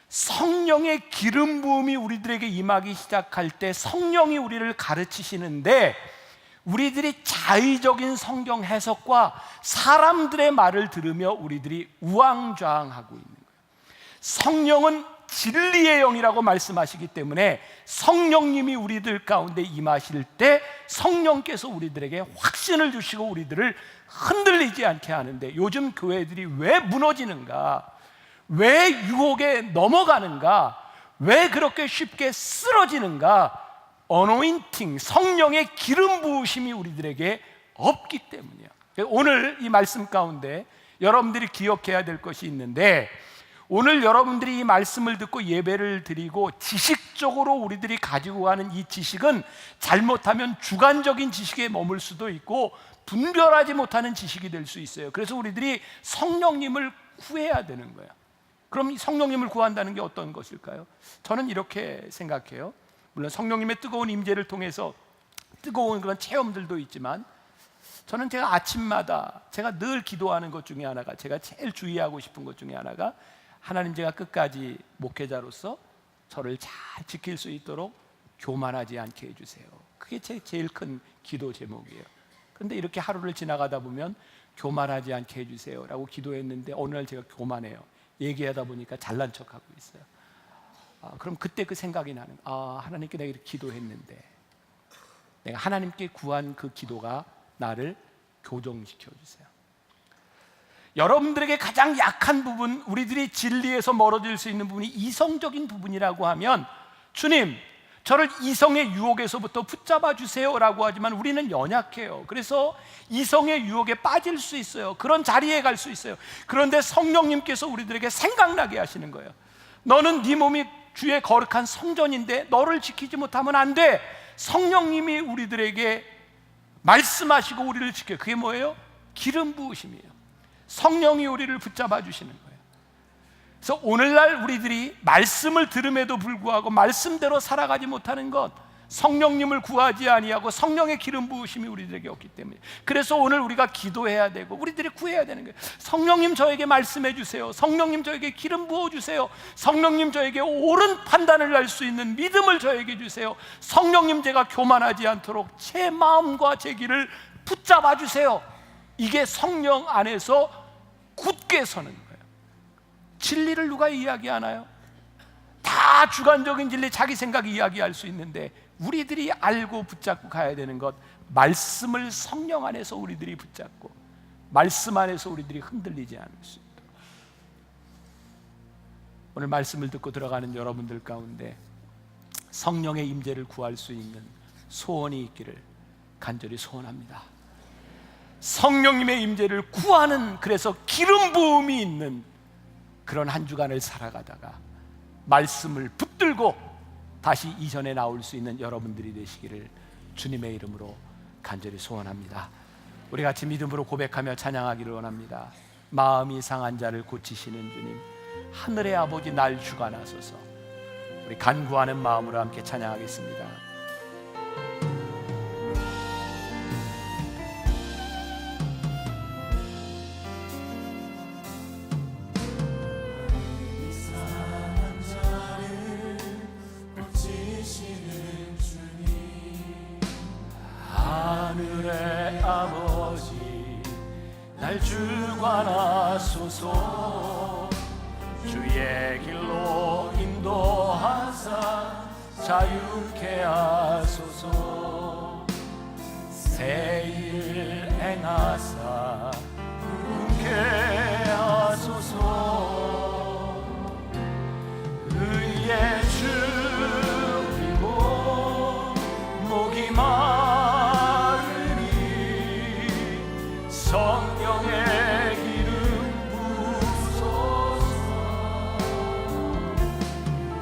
성령의 기름 부음이 우리들에게 임하기 시작할 때 성령이 우리를 가르치시는데 우리들이 자의적인 성경 해석과 사람들의 말을 들으며 우리들이 우왕좌왕하고 있는 거예요. 성령은 진리의 영이라고 말씀하시기 때문에 성령님이 우리들 가운데 임하실 때 성령께서 우리들에게 확신을 주시고 우리들을 흔들리지 않게 하는데 요즘 교회들이 왜 무너지는가? 왜 유혹에 넘어가는가? 왜 그렇게 쉽게 쓰러지는가? 어노인팅, 성령의 기름 부으심이 우리들에게 없기 때문이에요. 오늘 이 말씀 가운데 여러분들이 기억해야 될 것이 있는데 오늘 여러분들이 이 말씀을 듣고 예배를 드리고 지식적으로 우리들이 가지고 가는 이 지식은 잘못하면 주관적인 지식에 머물 수도 있고 분별하지 못하는 지식이 될 수 있어요. 그래서 우리들이 성령님을 구해야 되는 거예요. 그럼 성령님을 구한다는 게 어떤 것일까요? 저는 이렇게 생각해요. 물론 성령님의 뜨거운 임재를 통해서 뜨거운 그런 체험들도 있지만 저는 제가 아침마다 제가 늘 기도하는 것 중에 하나가, 제가 제일 주의하고 싶은 것 중에 하나가 하나님, 제가 끝까지 목회자로서 저를 잘 지킬 수 있도록 교만하지 않게 해주세요. 그게 제 제일 큰 기도 제목이에요. 그런데 이렇게 하루를 지나가다 보면 교만하지 않게 해주세요 라고 기도했는데 어느 날 제가 교만해요. 얘기하다 보니까 잘난 척하고 있어요. 그럼 그때 그 생각이 나는, 하나님께 내가 이렇게 기도했는데 내가 하나님께 구한 그 기도가 나를 교정시켜 주세요. 여러분들에게 가장 약한 부분, 우리들이 진리에서 멀어질 수 있는 부분이 이성적인 부분이라고 하면 주님, 저를 이성의 유혹에서부터 붙잡아 주세요 라고 하지만 우리는 연약해요. 그래서 이성의 유혹에 빠질 수 있어요. 그런 자리에 갈 수 있어요. 그런데 성령님께서 우리들에게 생각나게 하시는 거예요. 너는 네 몸이 주의 거룩한 성전인데 너를 지키지 못하면 안 돼. 성령님이 우리들에게 말씀하시고 우리를 지켜요. 그게 뭐예요? 기름 부으심이에요. 성령이 우리를 붙잡아 주시는 거예요. 그래서 오늘날 우리들이 말씀을 들음에도 불구하고 말씀대로 살아가지 못하는 것, 성령님을 구하지 아니하고 성령의 기름 부으심이 우리들에게 없기 때문에, 그래서 오늘 우리가 기도해야 되고 우리들이 구해야 되는 거예요. 성령님 저에게 말씀해 주세요. 성령님 저에게 기름 부어 주세요. 성령님 저에게 옳은 판단을 할 수 있는 믿음을 저에게 주세요. 성령님 제가 교만하지 않도록 제 마음과 제 길을 붙잡아 주세요. 이게 성령 안에서 굳게 서는 거예요. 진리를 누가 이야기하나요? 다 주관적인 진리, 자기 생각 이야기할 수 있는데 우리들이 알고 붙잡고 가야 되는 것, 말씀을 성령 안에서 우리들이 붙잡고 말씀 안에서 우리들이 흔들리지 않을 수 있도록. 오늘 말씀을 듣고 들어가는 여러분들 가운데 성령의 임재를 구할 수 있는 소원이 있기를 간절히 소원합니다. 성령님의 임재를 구하는, 그래서 기름 부음이 있는 그런 한 주간을 살아가다가 말씀을 붙들고 다시 이전에 나올 수 있는 여러분들이 되시기를 주님의 이름으로 간절히 소원합니다. 우리 같이 믿음으로 고백하며 찬양하기를 원합니다. 마음이 상한 자를 고치시는 주님, 하늘의 아버지 날 주관하소서. 우리 간구하는 마음으로 함께 찬양하겠습니다. 하늘의 아버지 날 주관하소서. 주의 길로 인도하사 자유케 하소서. 새 일 행하사 꿈케 하소서. 의의 주이고 목이 성령의 기름 부으소서.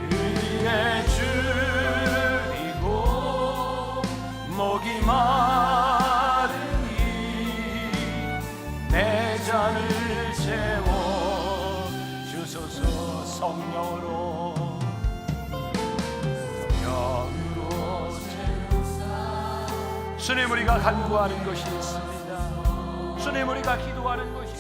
의의 주이고 목이 마르니 내 잔을 채워 주소서. 성령으로 채우사. 주님, 우리가 간구하는 것이 있습니다. 주님, 우리가 기도하는 것이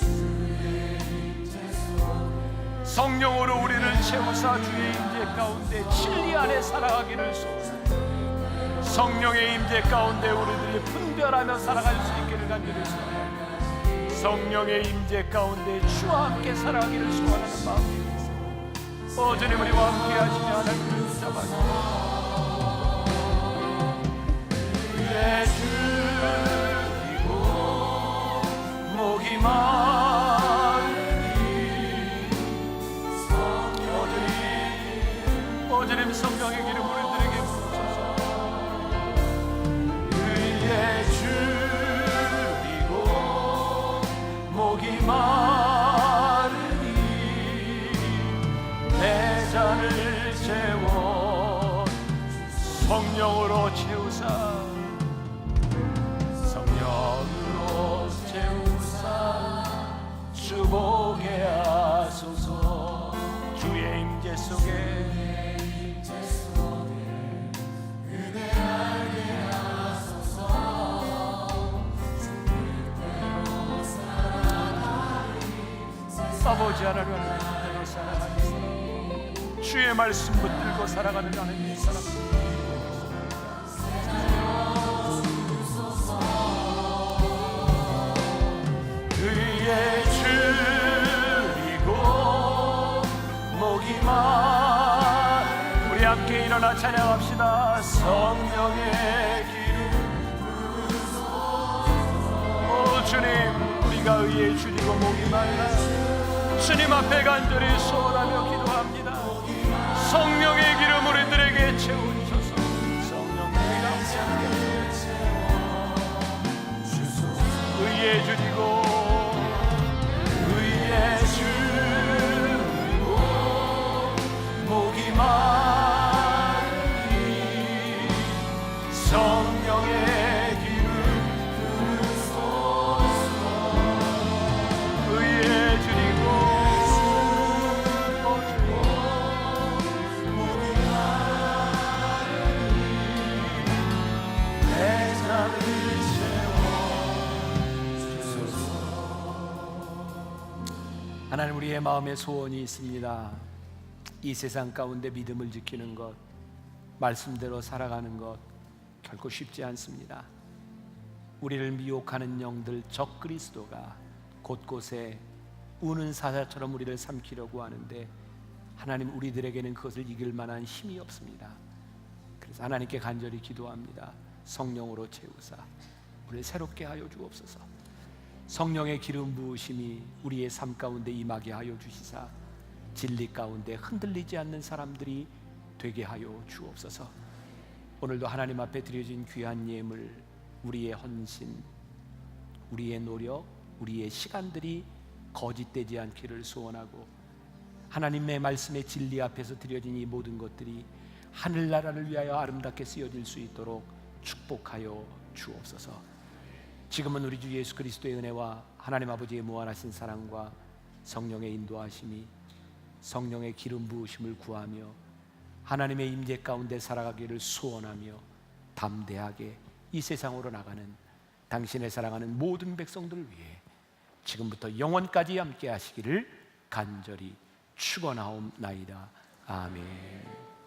성령으로 우리를 채우사 주의 임재 가운데 진리 안에 살아가기를 소원합니다. 성령의 임재 가운데 우리들이 분별하며 살아갈 수 있기를 간절히 소원합니다. 성령의 임재 가운데 주와 함께 살아가기를 소원하는 마음이 있습니다. 주님, 우리와 함께 하시며 하나님을 붙잡아주세요. 목이 마르니 주님, 성령의 기름 우리들에게 부으소서. 의의 주이고 목이 마르니 내 잔을 채워 성령으로 채우사. 주보게 하소서. 주의 임재 속에 은혜하게 하소서. 아버지 하나님, 그대로 살아가는 사람, 주의 말씀 붙들고 살아가는 하나님의 사람, 의의 주이고 목이 우리 함께 일어나 찬양합시다. 성령의 기름 부으소서. 주님, 우리가 의의 주이고 목이 말라 주님 앞에 간절히 소원하며 기도합니다. 성령의 기름 우리들에게 채워주소서. 성령님이 함께 의의 주이고 의의 주이고 목이 마르니 성령의 기름 부으소서. 의의 주이고 목이 마르니 하나님, 우리의 마음에 소원이 있습니다. 이 세상 가운데 믿음을 지키는 것, 말씀대로 살아가는 것 결코 쉽지 않습니다. 우리를 미혹하는 영들, 적 그리스도가 곳곳에 우는 사자처럼 우리를 삼키려고 하는데, 하나님, 우리들에게는 그것을 이길 만한 힘이 없습니다. 그래서 하나님께 간절히 기도합니다. 성령으로 채우사 우리를 새롭게 하여 주옵소서. 성령의 기름 부으심이 우리의 삶 가운데 임하게 하여 주시사 진리 가운데 흔들리지 않는 사람들이 되게 하여 주옵소서. 오늘도 하나님 앞에 드려진 귀한 예물, 우리의 헌신, 우리의 노력, 우리의 시간들이 거짓되지 않기를 소원하고, 하나님의 말씀의 진리 앞에서 드려진 이 모든 것들이 하늘나라를 위하여 아름답게 쓰여질 수 있도록 축복하여 주옵소서. 지금은 우리 주 예수 그리스도의 은혜와 하나님 아버지의 무한하신 사랑과 성령의 인도하심이, 성령의 기름 부으심을 구하며 하나님의 임재 가운데 살아가기를 소원하며 담대하게 이 세상으로 나가는 당신의 사랑하는 모든 백성들을 위해 지금부터 영원까지 함께 하시기를 간절히 축원하옵나이다. 아멘.